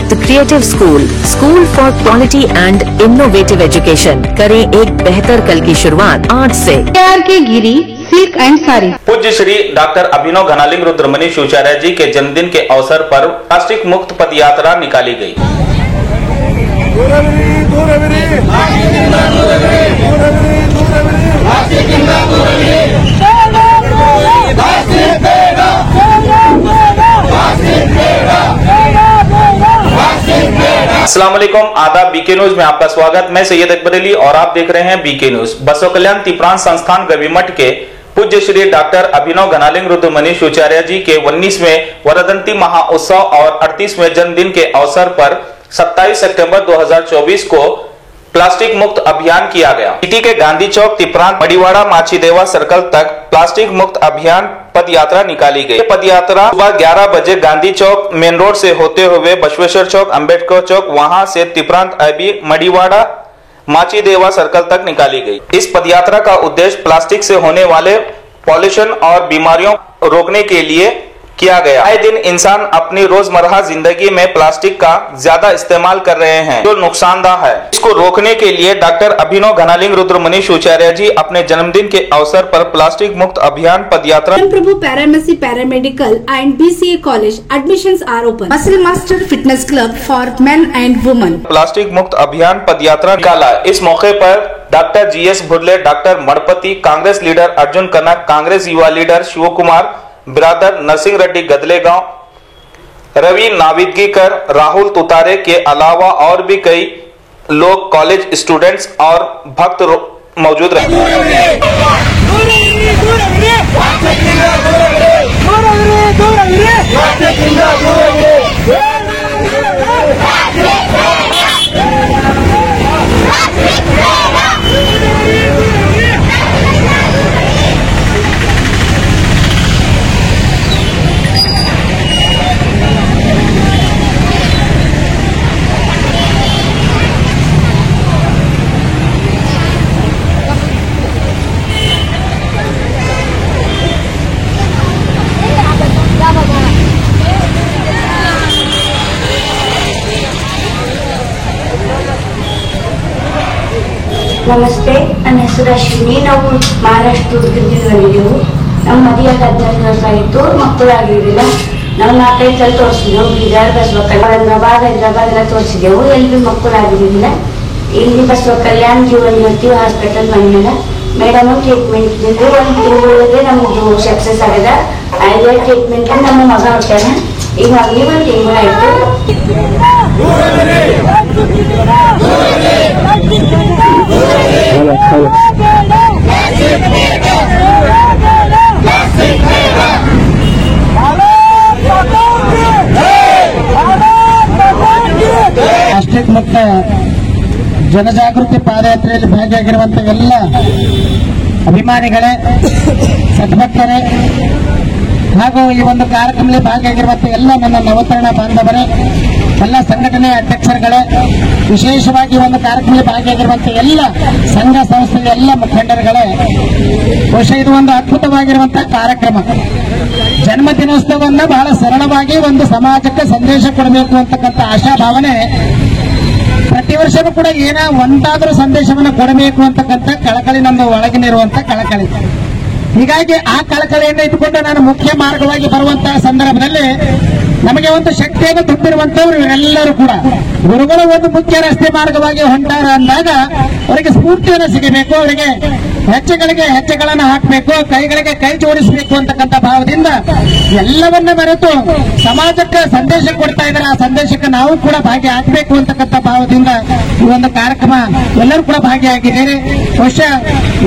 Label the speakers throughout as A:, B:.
A: The creative school for quality and innovative education. करें एक बेहतर कल की शुरुआत आज से।
B: के गिरी सिल्क एंड साड़ी।
C: पूज्य श्री डॉक्टर अभिनव घनालिंग रुद्रमणि शिवाचार्य जी के जन्मदिन के अवसर पर प्लास्टिक मुक्त पद यात्रा निकाली गई। अस्सलाम वालेकुम, आदाब। बीके न्यूज में आपका स्वागत। मैं सैयद अकबर अली और आप देख रहे हैं बीके न्यूज। बसव कल्याण तिप्रांत संस्थान गवीमठ के पूज्य श्री डॉक्टर अभिनव घनालिंग रुद्रमणि शिवाचार्य जी के 19वें वर्धंती महाउत्सव और 38वें जन्मदिन के अवसर पर 27 सितंबर 2024 को प्लास्टिक मुक्त अभियान किया गया। सिटी के गांधी चौक, तिप्रांत, मड़ीवाड़ा, माछीदेवा सर्कल तक प्लास्टिक मुक्त अभियान पद यात्रा निकाली गई। पद यात्रा सुबह 11 बजे गांधी चौक मेन रोड से होते हुए बसवेश्वर चौक, अंबेडकर चौक, वहां से तिप्रांत, अभी, मड़ीवाड़ा, माछीदेवा सर्कल तक निकाली गई। इस पद यात्रा का उद्देश्य प्लास्टिक से होने वाले पॉल्यूशन और बीमारियों रोकने के लिए किया गया। आए दिन इंसान अपनी रोजमर्रा जिंदगी में प्लास्टिक का ज्यादा इस्तेमाल कर रहे हैं, जो नुकसानदायक है। इसको रोकने के लिए डॉक्टर अभिनव घनालिंग रुद्रमणि शिवाचार्य जी अपने जन्मदिन के अवसर पर प्लास्टिक मुक्त अभियान पदयात्रा।
B: Prabhu pharmacy paramedical and BCA college admissions are open. Muscle master fitness club for men and women. Plastic
C: मुक्त अभियान पदयात्रा निकाला। इस मौके पर doctor GS Bhurle, doctor Manpati, Congress leader Arjun Kanak, Congress युवा लीडर शिव कुमार, बिरादर नरसिंह रेड्डी गदलेगांव, रवि नाविदगीकर, राहुल तुतारे के अलावा और भी कई लोग, कॉलेज स्टूडेंट्स और भक्त मौजूद रहे।
D: ನಮಸ್ತೆ, ನನ್ನ ಹೆಸರು ಅಶ್ವಿನಿ. ನಾವು ಮಹಾರಾಷ್ಟ್ರದಿಂದ ಬಂದಿದ್ದೆವು. ನಮ್ಮ ಮದುವೆಯಾಗಿ 14 ವರ್ಷ ಆಗಿತ್ತು, ಮಕ್ಕಳಾಗಿರಲಿಲ್ಲ. ನಾವು 4-5 ಸಲ ತೋರಿಸಿದೆವು. ಬೀದರ್, ಬಸವ ಕಲ್ಯಾಣ, ಹೈದರಾಬಾದ್ ಎಲ್ಲ ತೋರಿಸಿದೆವು. ಎಲ್ಲಿ ಮಕ್ಕಳಾಗಿರಲಿಲ್ಲ. ಇಲ್ಲಿ ಬಸವ ಕಲ್ಯಾಣ ಜೀವನ ಜ್ಯೋತಿ ಹಾಸ್ಪಿಟಲ್ ಬಂದಿಲ್ಲ. ಮೇಡಮ್ ಟ್ರೀಟ್ಮೆಂಟ್ ಇದ್ದಿದ್ದು 1 ತಿಂಗಳೊಳಗೆ ನಮ್ಮದು ಸಕ್ಸಸ್ ಆಗಿದೆ. ಅದೇ ಟ್ರೀಟ್ಮೆಂಟ್ ನಮ್ಮ ಮಗ ಹೊಟ್ಟಾನ. ಈಗ ಮಗನಿಗೆ 1 ತಿಂಗಳಾಯಿತು.
E: ಪ್ಲಾಸ್ಟಿಕ್ ಮುಕ್ತ ಜನಜಾಗೃತಿ ಪಾದಯಾತ್ರೆಯಲ್ಲಿ ಭಾಗಿಯಾಗಿರುವಂತಹ ಎಲ್ಲ ಅಭಿಮಾನಿಗಳೇ, ಸದ್ಭಕ್ತರೇ ಹಾಗೂ ಈ ಒಂದು ಕಾರ್ಯಕ್ರಮದಲ್ಲಿ ಭಾಗಿಯಾಗಿರುವಂತಹ ಎಲ್ಲ ನನ್ನ ನವತರಣ ಬಾಂಧವರೇ, ಎಲ್ಲ ಸಂಘಟನೆಯ ಅಧ್ಯಕ್ಷರುಗಳೇ, ವಿಶೇಷವಾಗಿ ಒಂದು ಕಾರ್ಯಕ್ರಮದಲ್ಲಿ ಭಾಗಿಯಾಗಿರುವಂತಹ ಎಲ್ಲ ಸಂಘ ಸಂಸ್ಥೆಯ ಎಲ್ಲ ಮುಖಂಡರುಗಳೇ, ಬಹುಶಃ ಇದು ಒಂದು ಅದ್ಭುತವಾಗಿರುವಂತಹ ಕಾರ್ಯಕ್ರಮ. ಜನ್ಮದಿನೋತ್ಸವವನ್ನು ಬಹಳ ಸರಳವಾಗಿ ಒಂದು ಸಮಾಜಕ್ಕೆ ಸಂದೇಶ ಕೊಡಬೇಕು ಅಂತಕ್ಕಂಥ ಆಶಾಭಾವನೆ, ಪ್ರತಿ ವರ್ಷವೂ ಕೂಡ ಏನೋ ಒಂದಾದರೂ ಸಂದೇಶವನ್ನು ಕೊಡಬೇಕು ಅಂತಕ್ಕಂಥ ಕಳಕಳಿ ನಮ್ಮ ಒಳಗಿನಿರುವಂತಹ ಕಳಕಳಿ. ಹೀಗಾಗಿ ಆ ಕಳಕಳಿಯನ್ನು ಇಟ್ಟುಕೊಂಡು ನಾನು ಮುಖ್ಯ ಮಾರ್ಗವಾಗಿ ಬರುವಂತಹ ಸಂದರ್ಭದಲ್ಲಿ ನಮಗೆ ಒಂದು ಶಕ್ತಿಯನ್ನು ತುಂಬಿರುವಂತವ್ರು ಇವರೆಲ್ಲರೂ ಕೂಡ ಗುರುಗಳು ಒಂದು ಮುಖ್ಯ ರಸ್ತೆ ಮಾರ್ಗವಾಗಿ ಹೊಂಟಾರ ಅಂದಾಗ ಅವರಿಗೆ ಸ್ಫೂರ್ತಿಯನ್ನು ಸಿಗಬೇಕು, ಅವರಿಗೆ ಹೆಜ್ಜೆಗಳಿಗೆ ಹೆಜ್ಜೆಗಳನ್ನು ಹಾಕಬೇಕು, ಕೈಗಳಿಗೆ ಕೈ ಜೋಡಿಸಬೇಕು ಅಂತಕ್ಕಂಥ ಭಾವದಿಂದ ಎಲ್ಲವನ್ನ ಮರೆತು ಸಮಾಜಕ್ಕೆ ಸಂದೇಶ ಕೊಡ್ತಾ ಇದ್ದಾರೆ. ಆ ಸಂದೇಶಕ್ಕೆ ನಾವು ಕೂಡ ಭಾಗಿಯಾಗಬೇಕು ಅಂತಕ್ಕಂಥ ಭಾವದಿಂದ ಈ ಒಂದು ಕಾರ್ಯಕ್ರಮ ಎಲ್ಲರೂ ಕೂಡ ಭಾಗಿಯಾಗಿದ್ದೀರಿ. ಬಹುಶಃ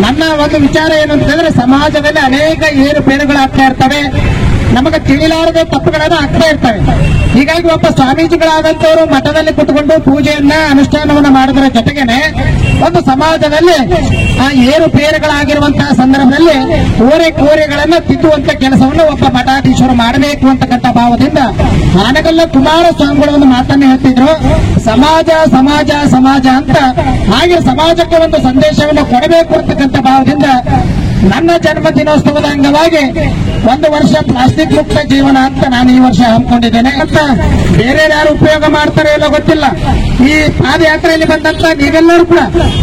E: ನನ್ನ ಒಂದು ವಿಚಾರ ಏನು ಅಂತಂದ್ರೆ, ಸಮಾಜದಲ್ಲಿ ಅನೇಕ ಏರುಪೇರುಗಳಾಗ್ತಾ ಇರ್ತವೆ, ನಮಗೆ ತಿಳಿಲಾರದ ತಪ್ಪುಗಳನ್ನು ಆಗ್ತಾ ಇರ್ತವೆ. ಹೀಗಾಗಿ ಒಬ್ಬ ಸ್ವಾಮೀಜಿಗಳಾದಂತವರು ಮಠದಲ್ಲಿ ಕುತ್ಕೊಂಡು ಪೂಜೆಯನ್ನ ಅನುಷ್ಠಾನವನ್ನ ಮಾಡೋದರ ಜೊತೆಗೇನೆ ಒಂದು ಸಮಾಜದಲ್ಲಿ ಆ ಏರುಪೇರುಗಳಾಗಿರುವಂತಹ ಸಂದರ್ಭದಲ್ಲಿ ಕೋರೆಗಳನ್ನ ತಿದ್ದುವಂತ ಕೆಲಸವನ್ನು ಒಬ್ಬ ಮಠಾಧೀಶರು ಮಾಡಬೇಕು ಅಂತಕ್ಕಂಥ ಭಾವದಿಂದ ಹಾನಗಲ್ಲ ಕುಮಾರಸ್ವಾಮಿಗಳು ಒಂದು ಮಾತನ್ನು ಹೇಳ್ತಿದ್ರು, ಸಮಾಜ ಸಮಾಜ ಸಮಾಜ ಅಂತ. ಹಾಗೆ ಸಮಾಜಕ್ಕೆ ಒಂದು ಸಂದೇಶವನ್ನು ಕೊಡಬೇಕು ಅಂತಕ್ಕಂಥ ಭಾವದಿಂದ ನನ್ನ ಜನ್ಮ ದಿನೋತ್ಸವದ ಅಂಗವಾಗಿ ಒಂದು ವರ್ಷ ಪ್ಲಾಸ್ಟಿಕ್ ಮುಕ್ತ ಜೀವನ ಅಂತ ನಾನು ಈ ವರ್ಷ ಹಮ್ಮಿಕೊಂಡಿದ್ದೇನೆ ಅಂತ. ಬೇರೆ ಯಾರು ಉಪಯೋಗ ಮಾಡ್ತಾರೋ ಇಲ್ಲೋ ಗೊತ್ತಿಲ್ಲ. ಈ ಪಾದಯಾತ್ರೆಯಲ್ಲಿ ಬಂದಂತ ನೀವೆಲ್ಲರೂ ಕೂಡ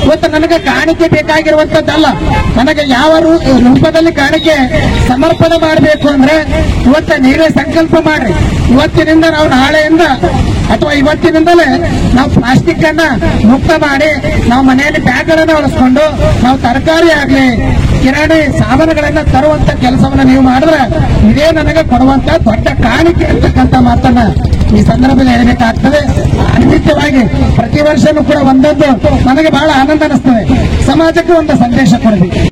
E: ಇವತ್ತು ನನಗೆ ಕಾಣಿಕೆ ಬೇಕಾಗಿರುವಂತದ್ದಲ್ಲ. ನನಗೆ ಯಾವ ರೂಪದಲ್ಲಿ ಕಾಣಿಕೆ ಸಮರ್ಪಣೆ ಮಾಡಬೇಕು ಅಂದ್ರೆ ಇವತ್ತ ನೀವೇ ಸಂಕಲ್ಪ ಮಾಡ್ರಿ. ಇವತ್ತಿನಿಂದ ನಾವು ನಾಳೆಯಿಂದ ಅಥವಾ ಇವತ್ತಿನಿಂದಲೇ ನಾವು ಪ್ಲಾಸ್ಟಿಕ್ ಅನ್ನ ಮುಕ್ತ ಮಾಡಿ ನಾವು ಮನೆಯಲ್ಲಿ ಬ್ಯಾಗ್ಗಳನ್ನ ಬಳಸ್ಕೊಂಡು ನಾವು ತರಕಾರಿ ಆಗ್ಲಿ ಕಿರಾಣಿ ಸಾಮಾನುಗಳನ್ನ ತರುವಂತ ಕೆಲಸವನ್ನ ನೀವು ಮಾಡಿದ್ರೆ ಇದೇ ನನಗೆ ಕೊಡುವಂತ ದೊಡ್ಡ ಕಾಣಿಕೆ ಅಂತಕ್ಕಂಥ ಮಾತನ್ನ ಈ ಸಂದರ್ಭದಲ್ಲಿ ಹೇಳಬೇಕಾಗ್ತದೆ. ಅನಿವಾರ್ಯವಾಗಿ ಪ್ರತಿ ವರ್ಷನೂ ಕೂಡ ಒಂದೊಂದು ನನಗೆ ಬಹಳ ಆನಂದ ಅನಿಸ್ತದೆ. ಸಮಾಜಕ್ಕೆ ಒಂದು ಸಂದೇಶ ಕೊಡಬೇಕು.